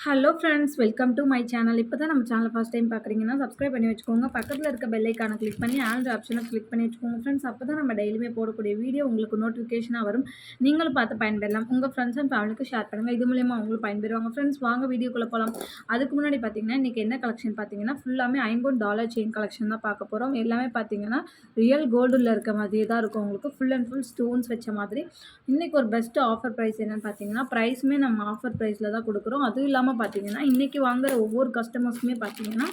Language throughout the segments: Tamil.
Hello friends, welcome to my channel. இப்போ தான் நம்ம சேனல் ஃபர்ஸ்ட் டைம் பார்க்குறீங்கன்னா சப்ஸ்கிரைப் பண்ணி வச்சுக்கோங்க. பக்கத்தில் இருக்க பெல் ஐக்கானை கிளிக் பண்ணி ஆல் ஆப்ஷனை கிளிக் பண்ணி வச்சுக்கோங்க ஃப்ரெண்ட்ஸ். அப்போ தான் நம்ம டெய்லியுமே போடக்கூடிய வீடியோ உங்களுக்கு நோட்டிஃபிகேஷனாக வரும். நீங்களும் பார்த்து பயன்பெறலாம். உங்கள் ஃப்ரெண்ட்ஸ் அண்ட் ஃபேமிலிக்கு ஷேர் பண்ணுங்கள். இது மூலியமாக அவங்களும் பயன்பெறுவாங்க. ஃப்ரெண்ட்ஸ், வாங்க வீடியோக்குள்ளே போகலாம். அதுக்கு முன்னாடி பார்த்தீங்கன்னா இன்றைக்கி என்ன கலெக்ஷன் பார்த்தீங்கன்னா ஃபுல்லாமே $50 செயின் கலெக்ஷன் தான் பார்க்க போகிறோம். எல்லாமே பார்த்தீங்கன்னா ரியல் கோல்டில் இருக்க மாதிரியே தான் இருக்கும். உங்களுக்கு ஃபுல் அண்ட் ஃபுல் ஸ்டோன்ஸ் வச்ச மாதிரி. இன்றைக்கி ஒரு பெஸ்ட்டு ஆஃபர் ப்ரைஸ் என்னென்னு பார்த்தீங்கன்னா ப்ரைஸுமே நம்ம ஆஃபர் ப்ரைஸில் தான் கொடுக்குறோம். அதுவும் இல்லாமல் பார்த்தீங்கன்னா இன்றைக்கி வாங்குற ஒவ்வொரு கஸ்டமர்ஸுமே பார்த்தீங்கன்னா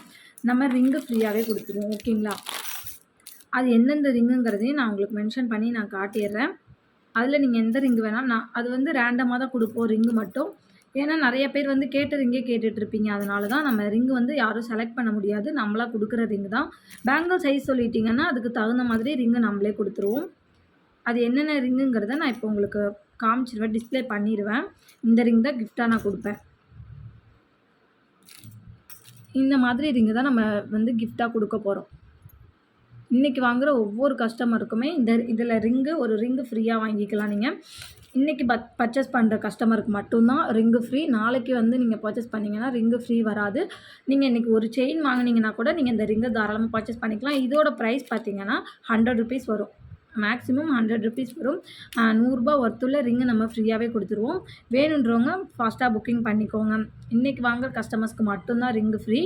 நம்ம ரிங்கு ஃப்ரீயாகவே கொடுத்துருவோம். ஓகேங்களா? அது எந்தெந்த ரிங்குங்கிறதையும் நான் உங்களுக்கு மென்ஷன் பண்ணி நான் காட்டிடுறேன். அதில் நீங்கள் எந்த ரிங்கு வேணாலும் அது ரேண்டமாக தான் கொடுப்போம் ரிங்கு மட்டும். ஏன்னா நிறைய பேர் கேட்ட ரிங்கே கேட்டுட்ருப்பீங்க. அதனால தான் நம்ம ரிங்கு யாரும் செலக்ட் பண்ண முடியாது. நம்மளாக கொடுக்குற ரிங்கு தான். பேங்கிள் சைஸ் சொல்லிட்டிங்கன்னா அதுக்கு தகுந்த மாதிரி ரிங்கு நம்மளே கொடுத்துருவோம். அது என்னென்ன ரிங்குங்கிறத நான் இப்போ உங்களுக்கு காமிச்சிருவேன், டிஸ்பிளே பண்ணிடுவேன். இந்த ரிங் தான் கிஃப்டாக நான் கொடுப்பேன். இந்த மாதிரி ரிங்கு தான் நம்ம கிஃப்டாக கொடுக்க போகிறோம். இன்றைக்கி வாங்குகிற ஒவ்வொரு கஸ்டமருக்குமே இதில் ஒரு ரிங்கு ஃப்ரீயாக வாங்கிக்கலாம். நீங்கள் இன்றைக்கி பர்ச்சேஸ் பண்ணுற கஸ்டமருக்கு மட்டும்தான் ரிங்கு ஃப்ரீ. நாளைக்கு நீங்கள் பர்ச்சேஸ் பண்ணிங்கன்னா ரிங்கு ஃப்ரீ வராது. நீங்கள் இன்றைக்கி ஒரு செயின் வாங்கினீங்கன்னா கூட நீங்கள் இந்த ரிங்கை தாராளமாக பர்ச்சேஸ் பண்ணிக்கலாம். இதோட ப்ரைஸ் பார்த்தீங்கன்னா ₹100 வரும். மேக்ஸிமம் ₹100 வரும். ₹100 ஒர்த்துள்ள ரிங்கு நம்ம ஃப்ரீயாகவே கொடுத்துருவோம். வேணுன்றவங்க ஃபாஸ்ட்டாக புக்கிங் பண்ணிக்கோங்க. இன்றைக்கி வாங்குற கஸ்டமர்ஸ்க்கு மட்டும்தான் ரிங்கு ஃப்ரீ.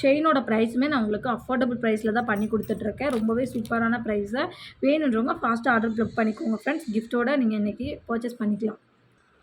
செயினோட ப்ரைஸுமே நான் உங்களுக்கு அஃபோர்டபுள் ப்ரைஸில் தான் பண்ணி கொடுத்துட்ருக்கேன். ரொம்பவே சூப்பரான ப்ரைஸை வேணுன்றவங்க ஃபாஸ்ட்டாக ஆர்டர் ப்ளக் பண்ணிக்கோங்க ஃப்ரெண்ட்ஸ். கிஃப்ட்டோட நீங்கள் இன்றைக்கி பர்ச்சேஸ் பண்ணிக்கலாம்.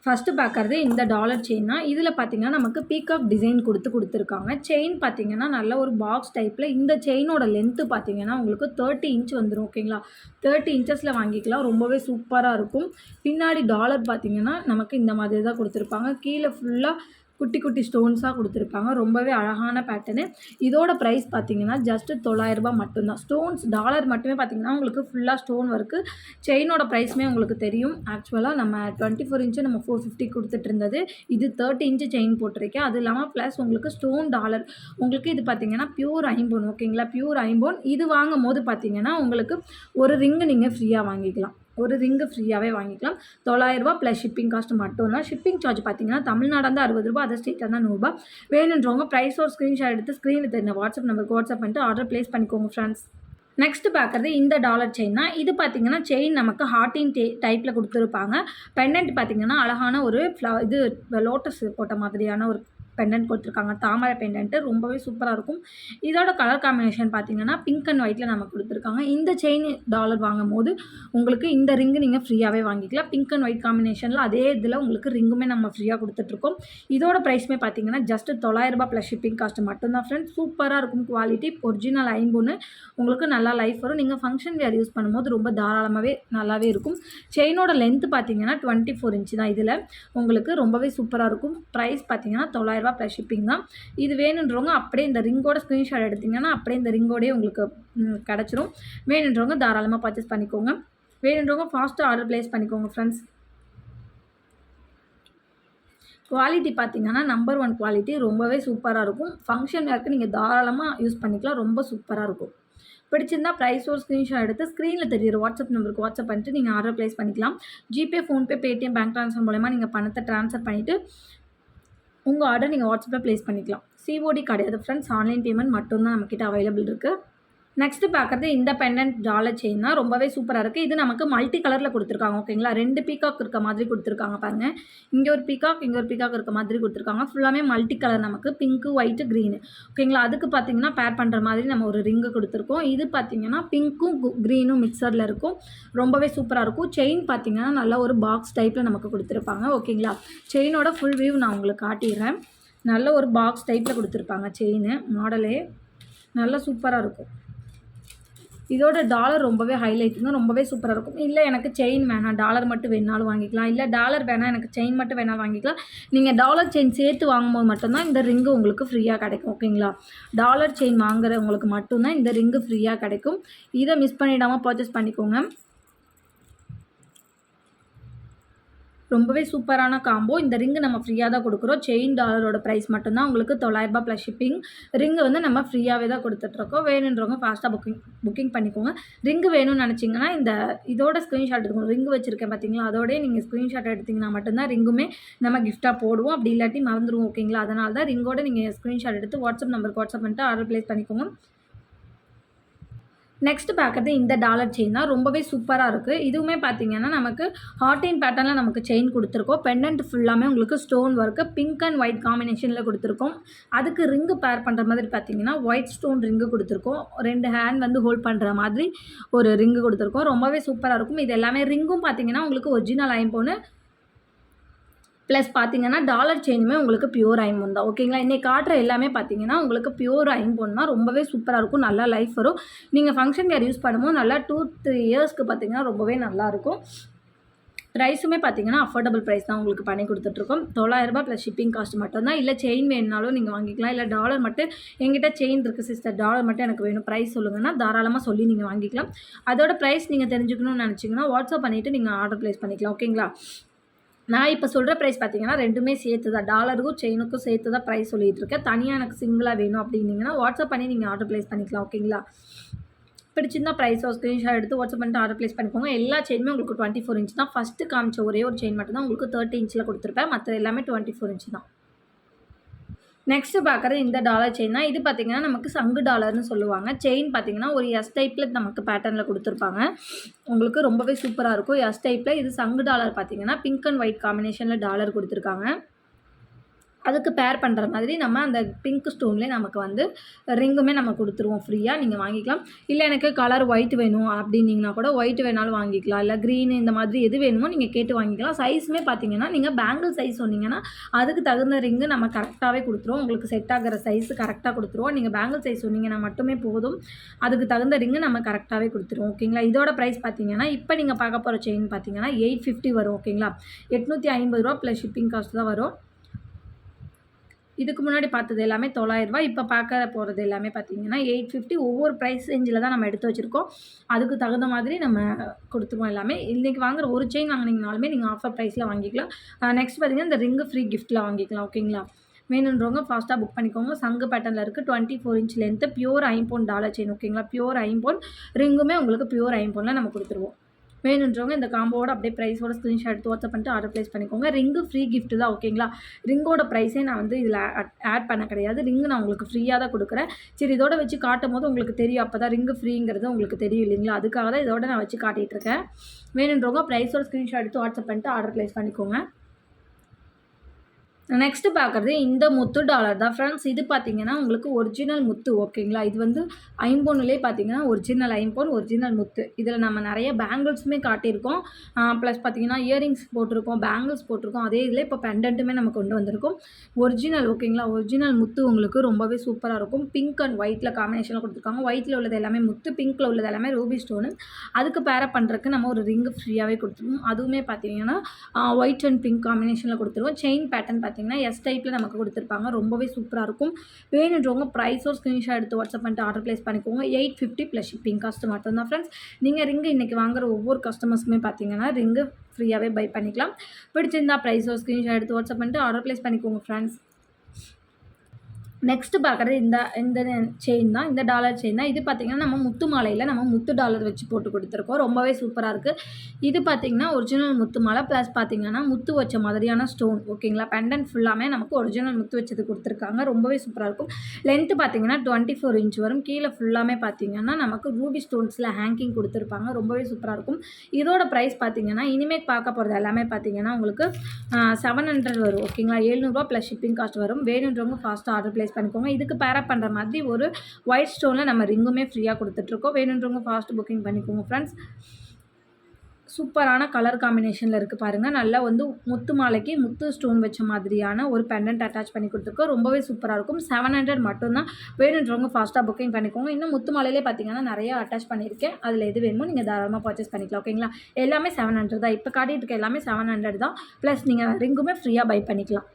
ஃபஸ்ட்டு பார்க்குறது இந்த டாலர் செயின் தான். இதில் பார்த்தீங்கன்னா நமக்கு பீகாக் டிசைன் கொடுத்துருக்காங்க. செயின் பார்த்தீங்கன்னா நல்ல ஒரு பாக்ஸ் டைப்பில். இந்த செயினோட லென்த்து பார்த்தீங்கன்னா உங்களுக்கு 30 இன்ச் வந்துடும். ஓகேங்களா? 30 இன்ச்சஸில் வாங்கிக்கலாம். ரொம்பவே சூப்பராக இருக்கும். பின்னாடி டாலர் பார்த்தீங்கன்னா நமக்கு இந்த மாதிரி தான் கொடுத்துருப்பாங்க. கீழே ஃபுல்லாக குட்டி குட்டி ஸ்டோன்ஸாக கொடுத்துருப்பாங்க. ரொம்பவே அழகான பேட்டர்னு. இதோட ப்ரைஸ் பார்த்தீங்கன்னா ஜஸ்ட்டு ₹900 மட்டும்தான். ஸ்டோன்ஸ் டாலர் மட்டுமே பார்த்தீங்கன்னா உங்களுக்கு ஃபுல்லாக ஸ்டோன் ஒர்க்கு. செயினோட ப்ரைஸுமே உங்களுக்கு தெரியும். ஆக்சுவலாக நம்ம 24 இன்ச்சு நம்ம 450 கொடுத்துட்டு இருந்தது. இது 30 இன்ச்சு செயின் போட்டிருக்கேன். அது இல்லாமல் ப்ளஸ் உங்களுக்கு ஸ்டோன் டாலர். உங்களுக்கு இது பார்த்தீங்கன்னா பியூர் ஐம்பொன். ஓகேங்களா? பியூர் ஐம்பொன். இது வாங்கும் போது பார்த்தீங்கன்னா உங்களுக்கு ஒரு ரிங்கு நீங்கள் ஃப்ரீயாக வாங்கிக்கலாம். ஒரு ரிங்கு ஃப்ரீயாகவே வாங்கிக்கலாம். ₹900 ப்ளஸ் ஷிப்பிங் காஸ்ட் மட்டும்தான். ஷிப்பிங் சார்ஜ் பார்த்தீங்கன்னா தமிழ்நாடு வந்து ₹60, அதர் ஸ்டேட்டாக தான் ₹100. வேணுன்றவங்க ப்ரைஸ் ஒரு ஸ்க்ரீன்ஷாட் எடுத்து ஸ்க்ரீனில் தெரிஞ்ச வாட்ஸ்அப் நம்பருக்கு வாட்ஸ்அப் பண்ணிட்டு ஆர்டர் ப்ளேஸ் பண்ணிக்கோங்க ஃப்ரெண்ட்ஸ். நெக்ஸ்ட்டு பார்க்குறது இந்த டாலர் செயின் தான். இது பார்த்தீங்கன்னா செயின் நமக்கு ஹார்ட்டின் டைப்பில் கொடுத்துருப்பாங்க. பெண்டன்ட் பார்த்தீங்கன்னா அழகான ஒரு இது லோட்டஸ் போட்ட மாதிரியான ஒரு பெண்டன்ட் கொடுத்துருக்காங்க. தாமரை பெண்டன்ட்டு ரொம்பவே சூப்பராக இருக்கும். இதோட கலர் காம்பினேஷன் பார்த்தீங்கன்னா பிங்க் அண்ட் ஒயிட்டில் நமக்கு கொடுத்துருக்காங்க. இந்த செயின் டாலர் வாங்கும் போது உங்களுக்கு இந்த ரிங்கு நீங்கள் ஃப்ரீயாகவே வாங்கிக்கலாம். பிங்க் அண்ட் ஒயிட் காம்பினேஷனில் அதே இதில் உங்களுக்கு ரிங்குமே நம்ம ஃப்ரீயாக கொடுத்துட்ருக்கோம். இதோட ப்ரைஸுமே பார்த்தீங்கன்னா ஜஸ்ட்டு ₹900 ப்ளஸ் ஷிப்பிங் காஸ்ட் மட்டும்தான் ஃப்ரெண்ட்ஸ். சூப்பராக இருக்கும். குவாலிட்டி ஒரிஜினல் ஐம்பொன்னு. உங்களுக்கு நல்லா லைஃப் வரும். நீங்கள் ஃபங்க்ஷன் வேர் யூஸ் பண்ணும்போது ரொம்ப தாராளமாகவே நல்லாவே இருக்கும். செயினோட லென்த்து பார்த்தீங்கன்னா 24 இன்ச்சு தான். இதில் உங்களுக்கு ரொம்பவே சூப்பராக இருக்கும். ப்ரைஸ் பார்த்தீங்கன்னா ₹900 ப்ளஸ் ஷிப்பிங் தான். இது வேணுன்றவங்க அப்படியே இந்த ரிங்கோட ஸ்க்ரீன்ஷாட் எடுத்திங்கன்னா அப்படியே இந்த ரிங்கோடய உங்களுக்கு கிடச்சிரும். வேணுன்றவங்க தாராளமாக பர்ச்சேஸ் பண்ணிக்கோங்க. வேணுன்றவங்க ஃபாஸ்ட்டாக ஆர்டர் ப்ளேஸ் பண்ணிக்கோங்க ஃப்ரெண்ட்ஸ். குவாலிட்டி பார்த்தீங்கன்னா நம்பர் 1 குவாலிட்டி. ரொம்பவே சூப்பராக இருக்கும். ஃபங்க்ஷன் வேர்க்கு நீங்கள் தாராளமாக யூஸ் பண்ணிக்கலாம். ரொம்ப சூப்பராக இருக்கும். பிடிச்சிருந்தா ப்ரைஸ் ஒரு ஸ்க்ரீன்ஷாட் எடுத்து ஸ்க்ரீனில் தெரியுற வாட்ஸ்அப் நம்பருக்கு வாட்ஸ்அப் பண்ணிட்டு நீங்கள் ஆர்டர் ப்ளேஸ் பண்ணிக்கலாம். GPay, PhonePe, Paytm, bank transfer மூலமாக நீங்கள் பணத்தை ட்ரான்ஸ்ஃபர் பண்ணிவிட்டு உங்கள் ஆர்டர் நீங்கள் வாட்ஸ்அப்பில் ப்ளேஸ் பண்ணிக்கலாம். சிஓடி கிடையாது ஃப்ரெண்ட்ஸ். ஆன்லைன் பேமெண்ட் மட்டும்தான் நம்மக்கிட்ட அவைலபிள் இருக்குது. நெக்ஸ்ட்டு பார்க்குறது இந்த பெண்டன்ட் டாலர் செயின் தான். ரொம்பவே சூப்பராக இருக்குது. இது நமக்கு மல்டி கலரில் கொடுத்துருக்காங்க. ஓகேங்களா? 2 பீகாக் இருக்க மாதிரி கொடுத்துருக்காங்க பாருங்கள். இங்கே ஒரு பீகாக், இங்கே ஒரு பீகாக் இருக்க மாதிரி கொடுத்துருக்காங்க. ஃபுல்லாமே மல்டி கலர் நமக்கு பிங்க்கு, ஒயிட்டு, க்ரீனு. ஓகேங்களா? அதுக்கு பார்த்தீங்கன்னா பேர் பண்ணுற மாதிரி நம்ம ஒரு ரிங்கு கொடுத்துருக்கோம். இது பார்த்தீங்கன்னா பிங்க்கும் க்ரீனும் மிக்சரில் இருக்கும். ரொம்பவே சூப்பராக இருக்கும். செயின் பார்த்தீங்கன்னா நல்லா ஒரு பாக்ஸ் டைப்பில் நமக்கு கொடுத்துருப்பாங்க. ஓகேங்களா? செயினோட ஃபுல் வியூ நான் உங்களுக்கு காட்டிடுறேன். நல்ல ஒரு பாக்ஸ் டைப்பில் கொடுத்துருப்பாங்க. செயின் மாடலே நல்லா சூப்பராக இருக்கும். இதோட டாலர் ரொம்பவே ஹைலைட்டுங்க. ரொம்பவே சூப்பராக இருக்கும். இல்லை எனக்கு செயின் வேணாம், டாலர் மட்டும் வேணாலும் வாங்கிக்கலாம். இல்லை டாலர் வேணாம், எனக்கு செயின் மட்டும் வேணாலும் வாங்கிக்கலாம். நீங்கள் டாலர் செயின் சேர்த்து வாங்கும்போது மட்டும்தான் இந்த ரிங்கு உங்களுக்கு ஃப்ரீயாக கிடைக்கும். ஓகேங்களா? டாலர் செயின் வாங்குறவங்களுக்கு மட்டும்தான் இந்த ரிங்கு ஃப்ரீயாக கிடைக்கும். இதை மிஸ் பண்ணிடாமல் பர்ச்சேஸ் பண்ணிக்கோங்க. ரொம்பவே சூப்பரான காம்போ. இந்த ரிங்கு நம்ம ஃப்ரீயாக தான் கொடுக்குறோம். செயின் டாலரோட ப்ரைஸ் மட்டும்தான் உங்களுக்கு ₹900 ப்ளஸ் ஷிப்பிங். ரிங்கு வந்து நம்ம ஃப்ரீயாகவே தான் கொடுத்துட்ருக்கோம். வேணுன்றவங்க ஃபாஸ்ட்டாக புக்கிங் பண்ணிக்கோங்க. ரிங்கு வேணும்னு நினச்சிங்கன்னா இதோட ஸ்க்ரீன்ஷாட் எடுக்கணும். ரிங்கு வச்சுருக்கேன் பார்த்தீங்களா, அதோடய நீங்கள் ஸ்க்ரீன்ஷாட் எடுத்திங்கன்னா மட்டும்தான் ரிங்குமே நம்ம கிஃப்ட்டாக போடுவோம். அப்படி இல்லாட்டி மறந்துடுவோம். ஓகேங்களா, அதனால தான் ரிங்கோட நீங்கள் ஸ்க்ரீன்ஷாட் எடுத்து வாட்ஸ்அப் நம்பருக்கு வாட்ஸ்அப் பண்ணிட்டு ஆர்டர் ப்ளேஸ் பண்ணிக்கோங்க. நெக்ஸ்ட் பார்க்குறது இந்த டாலர் செயின் தான். ரொம்பவே சூப்பராக இருக்குது. இதுவுமே பார்த்தீங்கன்னா நமக்கு ஹார்ட் அண்ட் பேட்டர்னில் நமக்கு செயின் கொடுத்துருக்கோம். பெண்டன்ட் ஃபுல்லாமே உங்களுக்கு stone work pink and white காம்பினேஷனில் கொடுத்துருக்கோம். அதுக்கு ரிங்கு பேர் பண்ணுற மாதிரி பார்த்தீங்கன்னா ஒயிட் ஸ்டோன் ரிங்கு கொடுத்துருக்கோம். 2 ஹேண்ட் வந்து ஹோல்ட் பண்ணுற மாதிரி ஒரு ரிங்கு கொடுத்துருக்கோம். ரொம்பவே சூப்பராக இருக்கும். இது எல்லாமே ரிங்கும் பார்த்தீங்கன்னா உங்களுக்கு ஒரிஜினல் ஐம்பொன்னு ப்ளஸ் பார்த்தீங்கன்னா டாலர் செயினுமே உங்களுக்கு பியூர் ஐம்பொன் தான். ஓகேங்களா, இன்றைக்கி காட்டுற எல்லாமே பார்த்தீங்கன்னா உங்களுக்கு பியூர் ஐம்பொன் தான். ரொம்பவே சூப்பராக இருக்கும். நல்லா லைஃப் வரும். நீங்கள் ஃபங்க்ஷன் கேர் யூஸ் பண்ணும்போது நல்லா 2-3 இயர்ஸ்க்கு பார்த்தீங்கன்னா ரொம்பவே நல்லாயிருக்கும். ப்ரைஸுமே பார்த்தீங்கன்னா அஃபோர்டபுள் ப்ரைஸ் தான் உங்களுக்கு பண்ணி கொடுத்துட்ருக்கோம். ₹900 ப்ளஸ் ஷிப்பிங் காஸ்ட் மட்டும்தான். இல்லை செயின் வேணுனாலும் நீங்கள் வாங்கிக்கலாம். இல்லை டாலர் மட்டும் எங்கிட்ட செயின் இருக்குது சிஸ்டர், டாலர் மட்டும் எனக்கு வேணும், ப்ரைஸ் சொல்லுங்கன்னா தாராளமாக சொல்லி நீங்கள் வாங்கிக்கலாம். அதோட ப்ரைஸ் நீங்கள் தெரிஞ்சுக்கணும்னு நினச்சிங்கன்னா வாட்ஸ்அப் பண்ணிவிட்டு நீங்கள் ஆர்டர் ப்ளேஸ் பண்ணிக்கலாம். ஓகேங்களா, நான் இப்போ சொல்கிற ப்ரைஸ் பார்த்தீங்கன்னா ரெண்டுமே சேர்த்து தான், டாலருக்கும் செயினுக்கும் சேர்த்து தான் ப்ரைஸ் சொல்லிகிட்டு இருக்கேன். தனியாக எனக்கு சிங்கிளாக வேணும் அப்படின்னீங்கன்னா வாட்ஸ்அப் பண்ணி நீங்கள் ஆர்டர் ப்ளேஸ் பண்ணிக்கலாம். ஓகேங்களா, பிடிச்சிருந்தா ப்ரைஸோ ஸ்க்ரீன்ஷாட் எடுத்து வாட்ஸ்அப் பண்ணிட்டு ஆர்டர் ப்ளேஸ் பண்ணிக்கோங்க. எல்லா செயினுமே உங்களுக்கு 24 இன்ச் தான். ஃபஸ்ட்டு காமிச்ச ஒரே ஒரு செயின் மட்டும் தான் உங்களுக்கு 30 இன்ச்சில் கொடுத்துருப்பேன். மற்ற எல்லாமே 24 இன்ச் தான். நெக்ஸ்ட்டு பார்க்குறது இந்த டாலர் செயின் தான். இது பார்த்திங்கன்னா நமக்கு சங்கு டாலர்னு சொல்லுவாங்க. செயின் பார்த்திங்கன்னா ஒரு எஸ் டைப்பில் நமக்கு பேட்டர்னில் கொடுத்துருப்பாங்க. உங்களுக்கு ரொம்பவே சூப்பராக இருக்கும். எஸ் டைப்பில் இது சங்கு டாலர் பார்த்திங்கன்னா பிங்க் அண்ட் ஒயிட் காம்பினேஷனில் டாலர் கொடுத்துருக்காங்க. அதுக்கு பேர் பண்ணுற மாதிரி நம்ம அந்த பிங்க் ஸ்டோன்லேயே நமக்கு வந்து ரிங்குமே நம்ம கொடுத்துருவோம் ஃப்ரீயாக. நீங்கள் வாங்கிக்கலாம். இல்லை எனக்கு கலர் ஒயிட் வேணும் அப்படின்னிங்கன்னா கூட ஒயிட் வேணாலும் வாங்கிக்கலாம். இல்லை க்ரீன் இந்த மாதிரி எது வேணுமோ நீங்கள் கேட்டு வாங்கிக்கலாம். சைஸுமே பார்த்தீங்கன்னா நீங்கள் பேங்கிள் சைஸ் சொன்னீங்கன்னா அதுக்கு தகுந்த ரிங்கு நம்ம கரெக்டாகவே கொடுத்துருவோம். உங்களுக்கு செட் ஆகிற சைஸு கரெக்டாக கொடுத்துருவோம். நீங்கள் பேங்கிள் சைஸ் சொன்னீங்கன்னா மட்டுமே போதும். அதுக்கு தகுந்த ரிங்கு நம்ம கரெக்டாகவே கொடுத்துருவோம். ஓகேங்களா, இதோட ப்ரைஸ் பார்த்தீங்கன்னா இப்போ நீங்கள் பார்க்க போகிற செயின் பார்த்தீங்கன்னா 850 வரும். ஓகேங்களா, ₹850 ப்ளஸ் ஷிப்பிங் காஸ்ட் தான் வரும். இதுக்கு முன்னாடி பார்த்தது எல்லாமே ₹900. இப்போ பார்க்க போகிறது எல்லாமே பார்த்தீங்கன்னா 850. ஒவ்வொரு ப்ரைஸ் ரேஞ்சில் தான் நம்ம எடுத்து வச்சுருக்கோம். அதுக்கு தகுந்த மாதிரி நம்ம கொடுத்துருவோம் எல்லாமே. இன்றைக்கி வாங்குகிற ஒரு செயின் வாங்கினீங்கனாலுமே நீங்கள் ஆஃபர் ப்ரைஸில் வாங்கிக்கலாம். நெக்ஸ்ட் பார்த்தீங்கன்னா இந்த ரிங்கு ஃப்ரீ கிஃப்ட்டில் வாங்கிக்கலாம். ஓகேங்களா, வேணுன்றவங்க ஃபாஸ்ட்டாக புக் பண்ணிக்கோங்க. சங்கு பேட்டர்னில் இருக்குது. 24 இன்ச் லென்த்து, பியூர் ஐம்பொன் டாலர் செயின். ஓகேங்களா, பியூர் ஐம்பொன் ரிங்குமே உங்களுக்கு பியூர் ஐம்பொனில் நம்ம கொடுத்துருவோம். வேணுன்றவங்க இந்த காம்போட அப்படியே ப்ரைஸோட ஸ்க்ரீன்ஷாட் எடுத்து வாட்ஸ்அப் பண்ணிட்டு ஆர்டர் ப்ளேஸ் பண்ணிக்கோங்க. ரிங்கு ஃப்ரீ கிஃப்ட் தான். ஓகேங்களா, ரிங்கோட ப்ரைஸே நான் வந்து இதில் ஆட் பண்ண கிடையாது. ரிங்கு நான் உங்களுக்கு ஃப்ரீயாக தான் கொடுக்குறேன். சரி, இதோட வச்சு காட்டும் போது உங்களுக்கு தெரியும், அப்போ தான் ரிங்கு ஃப்ரீங்கிறது உங்களுக்கு தெரியும் இல்லைங்களா, அதுக்காக தான் இதோட நான் வச்சு காட்டிகிட்ருக்கேன். வேணுன்றவங்க ப்ரைஸோட ஸ்க்ரீன்ஷாட் எடுத்து வாட்ஸ்அப் பண்ணிட்டு ஆர்டர் ப்ளேஸ் பண்ணிக்கோங்க. நெக்ஸ்ட்டு பார்க்குறது இந்த முத்து டாலர் தான் ஃப்ரெண்ட்ஸ். இது பார்த்திங்கன்னா உங்களுக்கு ஒரிஜினல் முத்து. ஓகேங்களா, இது வந்து ஐம்பொன்னுலேயே பார்த்திங்கன்னா ஒரிஜினல் ஐம்பொன், ஒரிஜினல் முத்து. இதில் நம்ம நிறைய பேங்கிள்ஸுமே காட்டியிருக்கோம். ப்ளஸ் பார்த்திங்கன்னா இயரிங்ஸ் போட்டிருக்கோம், பேங்கிள்ஸ் போட்டிருக்கோம். அதே இதில் இப்போ பெண்டன்ட்டுமே நம்ம கொண்டு வந்திருக்கோம். ஒரிஜினல். ஓகேங்களா, ஒரிஜினல் முத்து உங்களுக்கு ரொம்பவே சூப்பராக இருக்கும். பிங்க் அண்ட் ஒயிட்டில் காம்பினேஷனில் கொடுத்துருக்காங்க. ஒயிட்டில் உள்ளது எல்லாமே முத்து, பிங்க்கில் உள்ளது எல்லாமே ரூபி ஸ்டோனு. அதுக்கு பேரப் பண்ணுறதுக்கு நம்ம ஒரு ரிங்கு ஃப்ரீயாகவே கொடுத்துருவோம். அதுவுமே பார்த்திங்கன்னா ஒயிட் அண்ட் பிங்க் காம்பினேஷனில் கொடுத்துருவோம். செயின் பேட்டர்ன் பார்த்திங்கன்னா எஸ் டைப்பில் நமக்கு கொடுத்துருப்பாங்க. ரொம்பவே சூப்பராக இருக்கும். வேணுன்றவங்க ப்ரைஸோ ஸ்க்ரீன்ஷாட் எடுத்து வாட்ஸ்அப் பண்ணிட்டு ஆர்டர் ப்ளேஸ் பண்ணிக்கோங்க. 850 ப்ளஸ் ஷிப்பிங் காஸ்ட் மட்டும்தான் ஃப்ரெண்ட்ஸ். நீங்கள் ரிங்கு இன்றைக்கி வாங்குகிற ஒவ்வொரு கஸ்டமர்ஸுமே பார்த்தீங்கன்னா ரிங்கு ஃப்ரீயாகவே பை பண்ணிக்கலாம். பிடிச்சிருந்தா ப்ரைஸோ ஸ்க்ரீன்ஷாட் எடுத்து வாட்ஸ்அப் பண்ணிட்டு ஆர்டர் ப்ளேஸ் பண்ணிக்கோங்க ஃப்ரெண்ட்ஸ். நெக்ஸ்ட்டு பார்க்குறது இந்த செயின் தான். இந்த டாலர் செயின் தான். இது பார்த்திங்கன்னா நம்ம முத்து மாலையில் நம்ம முத்து டாலர் வச்சு போட்டு கொடுத்துருக்கோம். ரொம்பவே சூப்பராக இருக்குது. இது பார்த்திங்கன்னா ஒரிஜினல் முத்து மாலை ப்ளஸ் பார்த்திங்கன்னா முத்து வச்ச மாதிரியான ஸ்டோன். ஓகேங்களா, பெண்டன்ட் ஃபுல்லாமே நமக்கு ஒரிஜினல் முத்து வச்சது கொடுத்துருக்காங்க. ரொம்பவே சூப்பராக இருக்கும். லென்த்து பார்த்திங்கன்னா 24 இன்ச் வரும். கீழே ஃபுல்லாமே பார்த்திங்கன்னா நமக்கு ரூபி ஸ்டோன்ஸில் ஹேங்கிங் கொடுத்துருப்பாங்க. ரொம்பவே சூப்பராக இருக்கும். இதோட ப்ரைஸ் பார்த்திங்கன்னா இனிமேல் பார்க்க போகிறது எல்லாமே பார்த்திங்கன்னா உங்களுக்கு 700 வரும். ஓகேங்களா, ₹700 ப்ளஸ் ஷிப்பிங் காஸ்ட் வரும். வேணுன்றவங்க ஃபாஸ்ட்டாக ஆர்டர் ப்ளேஸ் பண்ணிக்கோங்க. இதுக்கு பேரப் பண்ணுற மாதிரி ஒரு ஒயிட் ஸ்டோனில் நம்ம ரிங்குமே ஃப்ரீயாக கொடுத்துட்ருக்கோம். வேணுன்றவங்க ஃபாஸ்ட் புக்கிங் பண்ணிக்கோங்க ஃப்ரெண்ட்ஸ். சூப்பரான கலர் காம்பினேஷனில் இருக்குது பாருங்கள். நல்லா வந்து முத்து மாலைக்கு முத்து ஸ்டோன் வச்ச மாதிரியான ஒரு பெண்டன்ட் அட்டாச் பண்ணி கொடுத்துருக்கோம். ரொம்பவே சூப்பராக இருக்கும். 700 மட்டும்தான். வேணுன்றவங்க ஃபாஸ்ட்டாக புக்கிங் பண்ணிக்கோங்க. இன்னும் முத்து மாலையிலே பார்த்தீங்கன்னா நிறைய அட்டாச் பண்ணியிருக்கேன். அதில் எது வேணுமோ நீங்கள் தாராளமாக பர்ச்சேஸ் பண்ணிக்கலாம். ஓகேங்களா, எல்லாமே 700 தான். இப்போ காட்டிகிட்டு இருக்க எல்லாமே 700 தான். ப்ளஸ் நீங்கள் ரிங்குமே ஃப்ரீயாக பை பண்ணிக்கலாம்.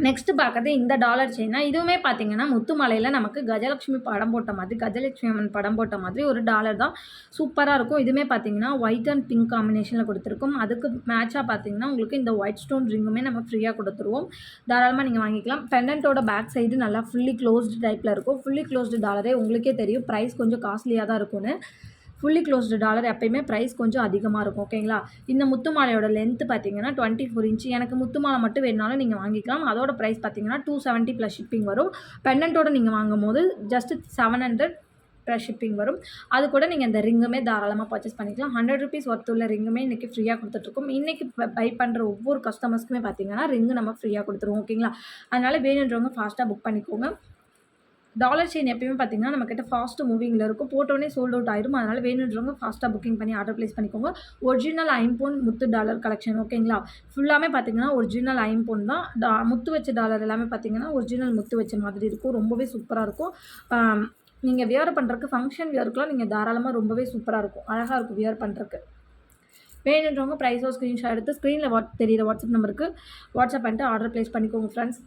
நெக்ஸ்ட்டு பார்க்குறது இந்த டாலர் செயின் தான். இதுவுமே பார்த்தீங்கன்னா, முத்துமலையில நமக்கு கஜலட்சுமி படம் போட்ட மாதிரி, கஜலட்சுமி அம்மன் படம் போட்ட மாதிரி ஒரு டாலர் தான். சூப்பரா இருக்கும். இதுவுமே பார்த்தீங்கன்னா, ஒயிட் அண்ட் பிங்க் காம்பினேஷனில் கொடுத்துருக்கோம். அதுக்கு மேட்சாக பார்த்தீங்கன்னா, உங்களுக்கு இந்த ஒயிட் ஸ்டோன் ரிங்குமே நம்ம ஃப்ரீயாக கொடுத்துருவோம். தாராளமாக நீங்கள் வாங்கிக்கலாம். பெண்டன்ட்டோட பேக் சைடு நல்லா ஃபுல்லி க்ளோஸ்டு டைப்பில் இருக்கும். ஃபுல்லி க்ளோஸ்டு டாலரே உங்களுக்கே தெரியும் ப்ரைஸ் கொஞ்சம் காஸ்ட்லியாக தான் இருக்கும்னு. ஃபுல்லி க்ளோஸ்டு டாலர் எப்பயுமே ப்ரைஸ் கொஞ்சம் அதிகமாக இருக்கும். ஓகேங்களா? இந்த முத்து மாலையோட லென்த்து பார்த்தீங்கன்னா 24 இன்ச்சு. எனக்கு முத்து மாலை மட்டும் வேணுனாலும் நீங்கள் வாங்கிக்கலாம். அதோட ப்ரைஸ் பார்த்தீங்கன்னா 270 ப்ளஸ் ஷிப்பிங் வரும். பெண்டன்ட்டோட நீங்கள் வாங்கும்போது ஜஸ்ட் 700 ப்ளஸ் ஷிப்பிங் வரும். அது கூட நீங்கள் இந்த ரிங்குமே தாராளமாக பர்ச்சேஸ் பண்ணிக்கலாம். 100 ருபீஸ் ஒர்த் உள்ள ரிங்குமே இன்றைக்கி ஃப்ரீயாக கொடுத்துட்ருக்கோம். இன்றைக்கி பை பண்ணுற ஒவ்வொரு கஸ்டமர்ஸ்க்குமே பார்த்தீங்கன்னா ரிங்கு நம்ம ஃப்ரீயாக கொடுத்துருவோம். ஓகேங்களா? அதனால் வேணுன்றவங்க ஃபாஸ்ட்டாக புக் பண்ணிக்கோங்க. டாலர் செயின் எப்பயுமே பார்த்தீங்கன்னா நம்மக்கிட்ட ஃபாஸ்ட் மூவிங்கில் இருக்கும். போட்டோடனே சோல்ட் அவுட் ஆயிடும். அதனால் வேணுன்றவங்க ஃபாஸ்ட்டாக புக்கிங் பண்ணி ஆர்டர் ப்ளேஸ் பண்ணிக்கோங்க. ஒரிஜினல் ஐம்பொன் முத்து டாலர் கலெக்ஷன். ஓகேங்களா? ஃபுல்லாமே பார்த்தீங்கன்னா ஒரிஜினல் ஐம்பொன் தான். முத்து வச்ச டாலர் எல்லாமே பார்த்தீங்கன்னா ஒரிஜினல் முத்து வச்ச மாதிரி இருக்கும். ரொம்பவே சூப்பராக இருக்கும். நீங்கள் வியர் பண்ணுறதுக்கு ஃபங்க்ஷன் வியருக்குலாம் நீங்கள் தாராளமாக ரொம்பவே சூப்பராக இருக்கும். அழகாக இருக்கும் வியர் பண்ணுறதுக்கு. வேணுன்றவங்க ப்ரைஸோ ஸ்க்ரீன்ஷாட் எடுத்து ஸ்க்ரீனில் தெரியிற வாட்ஸ்அப் நம்பருக்கு வாட்ஸ்அப் பண்ணிட்டு ஆர்டர் ப்ளேஸ் பண்ணிக்கோங்க ஃப்ரெண்ட்ஸ்.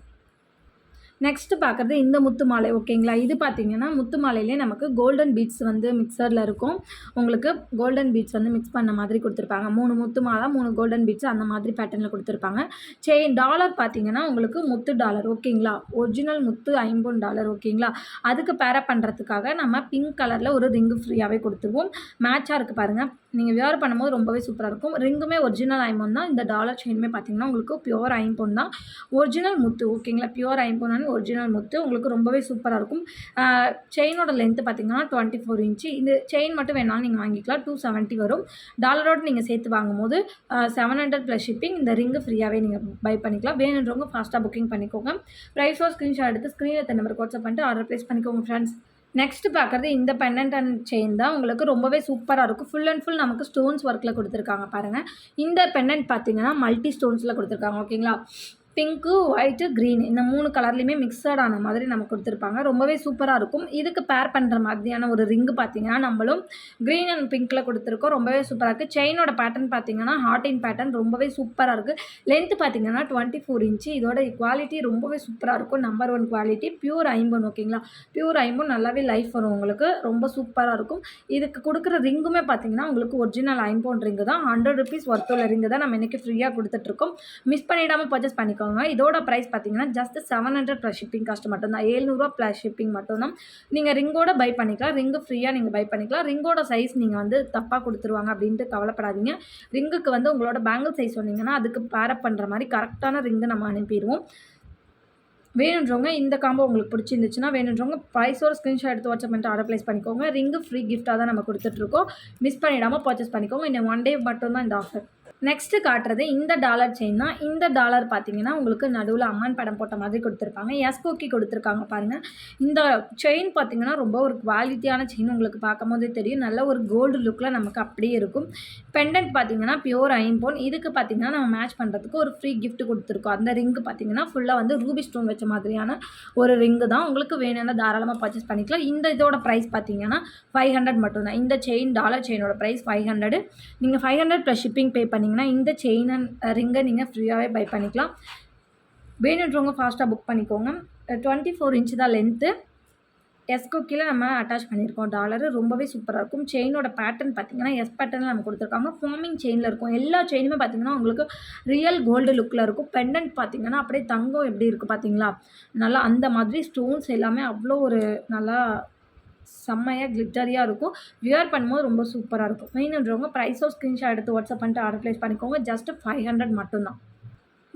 நெக்ஸ்ட்டு பார்க்குறது இந்த முத்து மாலை. ஓகேங்களா? இது பார்த்தீங்கன்னா முத்து மாலையிலே நமக்கு கோல்டன் பீட்ஸ் வந்து மிக்சரில் இருக்கும். உங்களுக்கு கோல்டன் பீட்ஸ் வந்து மிக்ஸ் பண்ண மாதிரி கொடுத்துருப்பாங்க. 3 முத்து மாலை 3 கோல்டன் பீட்ஸ் அந்த மாதிரி பேட்டர்னில் கொடுத்துருப்பாங்க. செயின் டாலர் பார்த்தீங்கன்னா உங்களுக்கு முத்து டாலர். ஓகேங்களா? ஒரிஜினல் முத்து ஐம்பொன் டாலர். ஓகேங்களா? அதுக்கு பேரப் பண்ணுறதுக்காக நம்ம பிங்க் கலரில் ஒரு ரிங்கு ஃப்ரீயாகவே கொடுத்துருவோம். மேட்சாக இருக்குது பாருங்கள். நீங்கள் வியர் பண்ணும்போது ரொம்பவே சூப்பராக இருக்கும். ரிங்குமே ஒரிஜினல் ஐம்பொன் தான். இந்த டாலர் செயினுமே பார்த்தீங்கன்னா உங்களுக்கு பியூர் ஐம்பொன் தான். ஒரிஜினல் முத்து. ஓகேங்களா? பியூர் ஐம்பொன் ஒரிஜினல் முத்து உங்களுக்கு ரொம்பவே சூப்பராக இருக்கும். செயினோட லென்த்து பார்த்தீங்கன்னா 24 இன்ச்சு. இந்த செயின் மட்டும் வேணாலும் நீங்கள் வாங்கிக்கலாம். 270 வரும். டாலரோடு நீங்கள் சேர்த்து வாங்கும்போது 700 ப்ளஸ் ஷிப்பிங். இந்த ரிங்கு ஃப்ரீயாகவே நீங்கள் பை பண்ணிக்கலாம். வேணுன்றவங்க ஃபாஸ்ட்டாக புக்கிங் பண்ணிக்கோங்க. ப்ரைஸோ ஸ்க்ரீன்ஷாட் எடுத்து ஸ்க்ரீனில் நம்பருக்கு வாட்ஸ்அப் பண்ணிட்டு ஆர்டர் ப்ளேஸ் பண்ணிக்கோங்க ஃப்ரெண்ட்ஸ். நெக்ஸ்ட் பார்க்குறது இந்த பெண்டன்ட் அண்ட் செயின் தான். உங்களுக்கு ரொம்பவே சூப்பராக இருக்கும். ஃபுல் அண்ட் ஃபுல் நமக்கு ஸ்டோன்ஸ் ஒர்க்கில் கொடுத்துருக்காங்க பாருங்கள். இந்த பெண்டன்ட் பார்த்தீங்கன்னா மல்டி ஸ்டோன்ஸில் கொடுத்துருக்காங்க. ஓகேங்களா? பிங்க்கு, ஒயிட்டு, க்ரீன் இந்த 3 கலர்லேயுமே மிக்சடான மாதிரி நமக்கு கொடுத்துருப்பாங்க. ரொம்பவே சூப்பராக இருக்கும். இதுக்கு பேர் பண்ணுற மாதிரியான ஒரு ரிங்கு பார்த்தீங்கன்னா நம்மளும் க்ரீன் அண்ட் பிங்க்கில் கொடுத்துருக்கோம். ரொம்பவே சூப்பராக இருக்குது. செயினோட பேட்டர்ன் பார்த்தீங்கன்னா ஹார்டின் பேட்டர்ன் ரொம்பவே சூப்பராக இருக்குது. லென்த்து பார்த்தீங்கன்னா 24 இன்ச்சு. இதோட குவாலிட்டி ரொம்பவே சூப்பராக இருக்கும். Number 1 quality. பியூர் ஐம்பொன். ஓகேங்களா? பியூர் ஐம்பொன் நல்லாவே லைஃப் வரும் உங்களுக்கு. ரொம்ப சூப்பராக இருக்கும். இதுக்கு கொடுக்குற ரிங்குமே பார்த்தீங்கன்னா உங்களுக்கு ஒரிஜினல் ஐம்பொன் ரிங்கு தான். 100 ருபீஸ் ஒர்த் உள்ள ரிங்கு தான் நம்ம இன்றைக்கி ஃப்ரீயாக கொடுத்துட்ருக்கோம். மிஸ் பண்ணிடாமல் பர்ச்சேஸ் பண்ணிக்கோங்க. இதோட ப்ரைஸ் பார்த்தீங்கன்னா ஜஸ்ட் 700 ப்ளஸ் ஷிப்பிங் காஸ்ட் மட்டும்தான். 700 ப்ளஸ் ஷிப்பிங் மட்டும்தான். நீங்கள் ரிங்கோட பை பண்ணிக்கலாம். ரிங்கு ஃப்ரீயாக நீங்கள் பை பண்ணிக்கலாம். ரிங்கோட சைஸ் நீங்கள் வந்து தப்பாக கொடுத்துருவாங்க அப்படின்ட்டு கவலைப்படாதீங்க. ரிங்குக்கு வந்து உங்களோட பேங்கிள் சைஸ் சொன்னீங்கன்னா அதுக்கு பேரப் பண்ணுற மாதிரி கரெக்டான ரிங்கு நம்ம அனுப்பிடுவோம். வேணுன்றவங்க இந்த காம்போ உங்களுக்கு பிடிச்சிருந்துச்சுன்னா வேணுன்றவங்க ப்ரைஸோட ஸ்க்ரீன்ஷாட் எடுத்து வாட்ஸ்அப் பண்ணிட்டு ஆர்டர் ப்ளேஸ் பண்ணிக்கோங்க. ரிங்கு ஃப்ரீ கிஃப்ட்டாக தான் நம்ம கொடுத்துட்ருக்கோம். மிஸ் பண்ணிடாமல் பர்ச்சேஸ் பண்ணிக்கோங்க. இன்னும் 1 டே மட்டும்தான் இந்த ஆஃபர். நெக்ஸ்ட்டு காட்டுறது இந்த டாலர் செயின் தான். இந்த டாலர் பார்த்தீங்கன்னா உங்களுக்கு நடுவில் அம்மன் படம் போட்ட மாதிரி கொடுத்துருப்பாங்க. எஸ்கோக்கி கொடுத்துருக்காங்க பாருங்கள். இந்த செயின் பார்த்தீங்கன்னா ரொம்ப ஒரு குவாலிட்டியான செயின். உங்களுக்கு பார்க்கும்போதே தெரியும். நல்ல ஒரு கோல்டு லுக்கில் நமக்கு அப்படியே இருக்கும். பெண்டன்ட் பார்த்தீங்கன்னா பியூர் ஐம்பொன். இதுக்கு பார்த்தீங்கன்னா நம்ம மேட்ச் பண்ணுறதுக்கு ஒரு ஃப்ரீ கிஃப்ட் கொடுத்துருக்கோம். அந்த ரிங்கு பார்த்தீங்கன்னா ஃபுல்லாக வந்து ரூபி ஸ்டோன் வச்ச மாதிரியான ஒரு ரிங்கு தான். உங்களுக்கு வேணும்னா தாராளமாக பர்ச்சேஸ் பண்ணிக்கலாம். இதோட ப்ரைஸ் பார்த்தீங்கன்னா 500 மட்டும்தான். இந்த செயின் டாலர் செயினோட ப்ரைஸ் 500. நீங்கள் 500 ப்ளஸ் ஷிப்பிங் பே பண்ணிங்கன்னா இந்த செயின் அண்ட் ரிங்கை நீங்கள் ஃப்ரீயாகவே பை பண்ணிக்கலாம். வேணுன்றவங்க ஃபாஸ்ட்டாக புக் பண்ணிக்கோங்க. 24 இன்ச்சு தான் லென்த்து. எஸ்கோக்கியில் நம்ம அட்டாச் பண்ணியிருக்கோம் டாலரு. ரொம்பவே சூப்பராக இருக்கும். செயினோட பேட்டர்ன் பார்த்தீங்கன்னா எஸ் பேட்டர்னில் நம்ம கொடுத்துருக்காங்க. ஃபார்மிங் செயினில் இருக்கும். எல்லா செயினுமே பார்த்தீங்கன்னா உங்களுக்கு ரியல் கோல்டு லுக்கில் இருக்கும். பெண்டன்ட் பார்த்தீங்கன்னா அப்படியே தங்கம் எப்படி இருக்குது பார்த்தீங்களா? நல்லா அந்த மாதிரி ஸ்டோன்ஸ் எல்லாமே அவ்வளோ ஒரு நல்லா செம்மையாக கிளிட்டரியாக இருக்கும். வியர் பண்ணும்போது ரொம்ப சூப்பராக இருக்கும். வேணுன்றவங்க ப்ரைஸோ ஸ்க்ரீன்ஷாட் எடுத்து வாட்ஸ்அப் பண்ணிட்டு ஆர்டர் ப்ளேஸ் பண்ணிக்கோங்க. ஜஸ்ட் 500 மட்டும்தான்.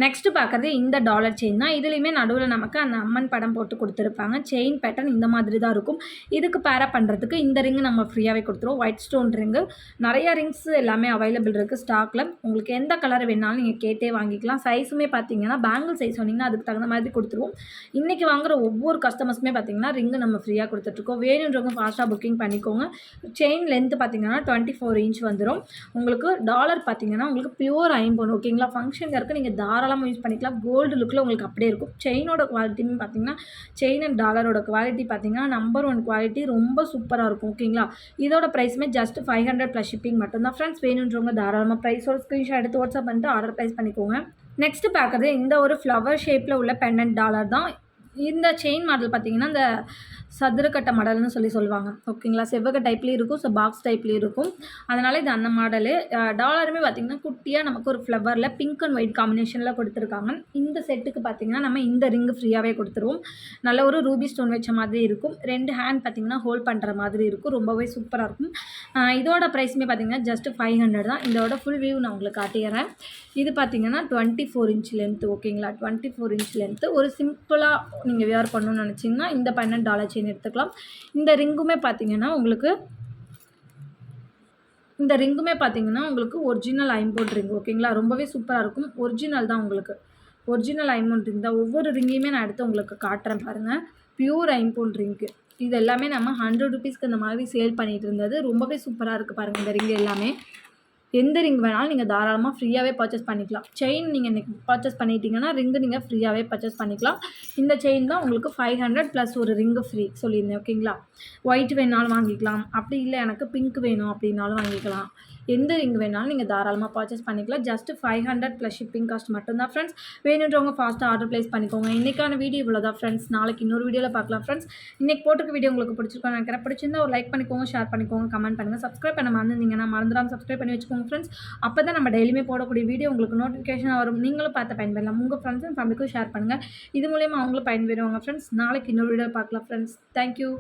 நெக்ஸ்ட்டு பார்க்குறது இந்த டாலர் செயின் தான். இதுலேயுமே நடுவில் நமக்கு அந்த அம்மன் படம் போட்டு கொடுத்துருப்பாங்க. செயின் பேட்டர்ன் இந்த மாதிரி தான் இருக்கும். இதுக்கு பேரப் பண்ணுறதுக்கு இந்த ரிங்கு நம்ம ஃப்ரீயாகவே கொடுத்துருவோம். White stone ring. நிறையா ரிங்ஸ் எல்லாமே அவைலபிள் இருக்குது ஸ்டாக்கில். உங்களுக்கு எந்த கலர் வேணாலும் நீங்கள் கேட்டே வாங்கிக்கலாம். சைஸுமே பார்த்தீங்கன்னா பேங்கிள் சைஸ் சொன்னீங்கன்னா அதுக்கு தகுந்த மாதிரி கொடுத்துருவோம். இன்றைக்கி வாங்குகிற ஒவ்வொரு கஸ்டமர்ஸுமே பார்த்தீங்கன்னா ரிங்கு நம்ம ஃப்ரீயாக கொடுத்துட்ருக்கோம். வேணுன்றவங்க ஃபாஸ்ட்டாக புக்கிங் பண்ணிக்கோங்க. செயின் லென்த்து பார்த்தீங்கன்னா 24 இன்ச் வந்துடும். உங்களுக்கு டாலர் பார்த்தீங்கன்னா உங்களுக்கு பியூர் ஐம்பொன். ஓகேங்களா? ஃபங்க்ஷனுக்கு இருக்குது. நீங்கள் தாராளமாக யூஸ் பண்ணிக்கலாம். கோல்டு லுக்கில் உங்களுக்கு அப்படியே இருக்கும். செயினோட குவாலிட்டின்னு பார்த்தீங்கன்னா செயின் அண்ட் டாலரோட குவாலிட்டி பார்த்தீங்கன்னா நம்பர் 1 குவாலிட்டி. ரொம்ப சூப்பராக இருக்கும். ஓகேங்களா? இதோட ப்ரைஸுமே ஜஸ்ட் 500 ப்ளஸ் ஷிப்பிங் மட்டும்தான். ஃப்ரெண்ட்ஸ் வேணுன்றவங்க தாராளமாக ப்ரைஸோட ஸ்க்ரீன்ஷாட் எடுத்து வாட்ஸ்அப் பண்ணிட்டு ஆர்டர் ப்ளேஸ் பண்ணிக்கோங்க. நெக்ஸ்ட்டு பார்க்குறது இந்த ஒரு ஃப்ளவர் ஷேப்பில் உள்ள பெண்டன்ட் டாலர் தான். இந்த செயின் மாடல் பார்த்தீங்கன்னா, இந்த சதுரக்கட்ட மாடல்னு சொல்லுவாங்க. ஓகேங்களா? செவ்வக டைப்லேயும் இருக்கும். பாக்ஸ் டைப்லேயும் இருக்கும். அதனால் இது அந்த மாடலு. டாலருமே பார்த்தீங்கன்னா, குட்டியாக நமக்கு ஒரு ஃப்ளவரில் பிங்க் அண்ட் ஒயிட் காம்பினேஷனில் கொடுத்துருக்காங்க. இந்த செட்டுக்கு பார்த்தீங்கன்னா, நம்ம இந்த ரிங்கு ஃப்ரீயாகவே கொடுத்துருவோம். நல்ல ஒரு ரூபி ஸ்டோன் வச்ச மாதிரி இருக்கும். 2 ஹேண்ட் பார்த்தீங்கன்னா, ஹோல்ட் பண்ணுற மாதிரி இருக்கும். ரொம்பவே சூப்பராக இருக்கும். இதோட ப்ரைஸுமே பார்த்தீங்கன்னா, ஜஸ்ட் 500 தான். இதோட ஃபுல் வியூ நான் உங்களுக்கு காட்டிடுறேன். இது பார்த்தீங்கன்னா 24 இன்ச் லென்த்து. ஓகேங்களா? 24 இன்ச் லென்த்து. ஒரு சிம்பிளாக நீங்கள் வியர் பண்ணணும்னு நினச்சிங்கன்னா இந்த $12 செயின் எடுத்துக்கலாம். இந்த ரிங்குமே பார்த்தீங்கன்னா உங்களுக்கு ஒரிஜினல் ஐம்பொன் ரிங். ஓகேங்களா? ரொம்பவே சூப்பராக இருக்கும். ஒரிஜினல் தான் உங்களுக்கு. ஒரிஜினல் ஐம்பொன் ரிங் தான். ஒவ்வொரு ரிங்கையுமே நான் எடுத்து உங்களுக்கு காட்டுறேன் பாருங்கள். பியூர் ஐம்பொன் ரிங்கு. இது எல்லாமே நம்ம 100 ருபீஸ்க்கு இந்த மாதிரி சேல் பண்ணிகிட்டு இருந்தது. ரொம்பவே சூப்பராக இருக்குது பாருங்கள் இந்த ரிங்கு எல்லாமே. எந்த ரிங் வேணாலும் நீங்கள் தாராளமாக ஃப்ரீயாகவே பர்ச்சேஸ் பண்ணிக்கலாம். செயின் நீங்கள் இன்றைக்கி பர்ச்சேஸ் பண்ணிட்டீங்கன்னா ரிங்கு நீங்கள் ஃப்ரீயாகவே பர்ச்சேஸ் பண்ணிக்கலாம். இந்த செயின் தான் உங்களுக்கு 500 ப்ளஸ் ஒரு ரிங்கு ஃப்ரீ சொல்லியிருந்தேன். ஓகேங்களா? ஒயிட் வேணாலும் வாங்கிக்கலாம். அப்படி இல்லை எனக்கு பிங்க் வேணும் அப்படின்னாலும் வாங்கிக்கலாம். எந்த ரிங் வேணாலும் நீங்கள் தாராளமாக பர்ச்சேஸ் பண்ணிக்கலாம். ஜஸ்ட் 500 ப்ளஸ் ஷிப்பிங் காஸ்ட் மட்டும்தான் ஃப்ரெண்ட்ஸ். வேணுன்றவங்க ஃபாஸ்ட்டாக ஆர்டர் ப்ளேஸ் பண்ணிக்கோங்க. இன்றைக்கான வீடியோ இவ்வளோ தான் ஃப்ரெண்ட்ஸ். நாளைக்கு இன்னொரு வீடியோவில் பார்க்கலாம் ஃப்ரெண்ட்ஸ். இன்றைக்கி போட்டிருக்க வீடியோ உங்களுக்கு பிடிச்சிருக்கோன்னு நினைக்கிறேன். பிடிச்சிருந்தா ஒரு லைக் பண்ணிக்கோங்க, ஷேர் பண்ணிக்கோங்க, கமெண்ட் பண்ணுங்கள். சப்ஸ்கிரைப் பண்ண மறந்துருந்தீங்கன்னா மறந்துடாமல் சப்ஸ்கிரைப் பண்ணி வச்சுக்கோங்க ஃப்ரெண்ட்ஸ். அப்போ தான் நம்ம டெய்லியுமே போடக்கூடிய வீடியோ உங்களுக்கு நோட்டிஃபிகேஷனாக வரும். நீங்களும் பார்த்து பயன்பெறலாம். உங்கள் ஃப்ரெண்ட்ஸ் அண்ட் ஃபேமிலிக்கும் ஷேர் பண்ணுங்கள். இது மூலியமாக அவங்களும் பயன்பெறுவாங்க ஃப்ரெண்ட்ஸ். நாளைக்கு இன்னொரு வீடியோ பார்க்கலாம் ஃப்ரெண்ட்ஸ். தேங்க்யூ.